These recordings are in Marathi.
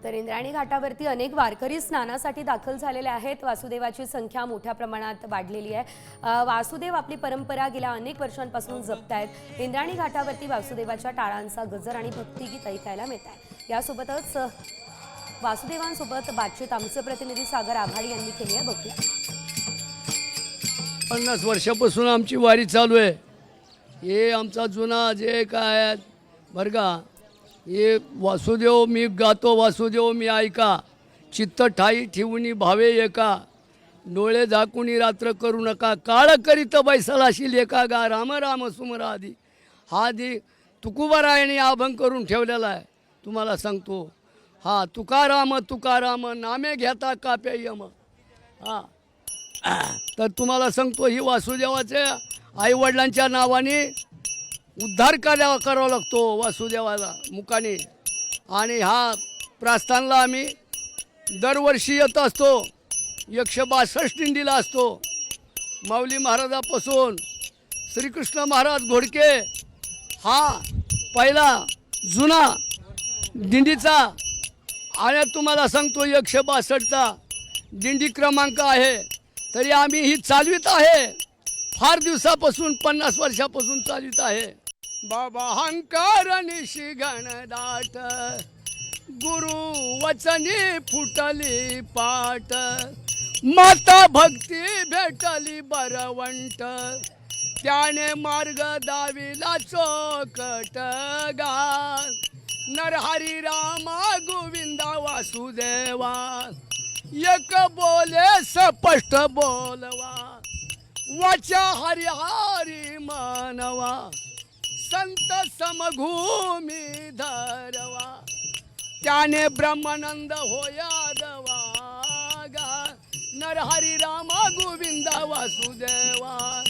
तर इंद्रायणी घाटावरती अनेक वारकरी स्नानासाठी दाखल झालेले आहेत। वासुदेवाची संख्या मोठ्या प्रमाणात वाढलेली आहे। वासुदेव आपली परंपरा गेल्या अनेक वर्षांपासून जपतायत। इंद्रायणी घाटावरती वासुदेवाच्या टाळांचा गजर आणि भक्तिगीत ऐकायला मिळत आहे। यासोबतच वासुदेवांसोबत बातचीत आमचे प्रतिनिधी सागर आघाडी यांनी केली आहे। बघूया। 50 वर्षापासून आमची वारी चालू आहे। हे आमचा जुना जे काय बरं का, हे वासुदेव मी गातो, वासुदेव मी ऐका, चित्त ठाई ठेवूनी भावे एका, डोळे झाकुनी रात्र करू नका, काळ करीत बैसलाशी लेका गा, राम राम सुमरा आधी हा आधी तुकोबारायाने अभंग करून ठेवलेला आहे। तुम्हाला सांगतो, हा तुकाराम तुकाराम नामे घेता काप्या यम। हा तर तुम्हाला सांगतो, ही वासुदेवाच्या आईवडिलांच्या नावाने उद्धार करावा लागतो वासुदेवाला मुखाने। आणि हा प्रस्थानला आम्ही दरवर्षी येत असतो। 162 दिंडीला असतो। माऊली महाराजापासून श्रीकृष्ण महाराज घोडके हा पहिला जुना दिंडीचा, आणि तुम्हाला सांगतो 162चा दिंडी क्रमांक आहे। तरी आम्ही ही चालवित आहे, फार दिवसापासून 50 वर्षापासून चालवित आहे। बाबा हंकार निशी गणदाट, गुरु वचनी फुटली पाट, माता भक्ती भेटली बरवंट, त्याने मार्ग दाविला चोकट गा, नरहरी रामा गोविंदा वासुदेवा, एक बोले स्पष्ट बोलवा, वाचा हरी हरी मानवा, संत समभूमी धरवा, त्याने ब्रह्मानंद होया दवागा, नरहरी रामा गोविंदा वासुदेवा,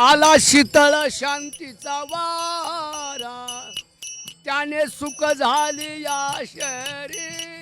आला शीतळ शांतीचा वारा, त्याने सुख झाली या शरीरा,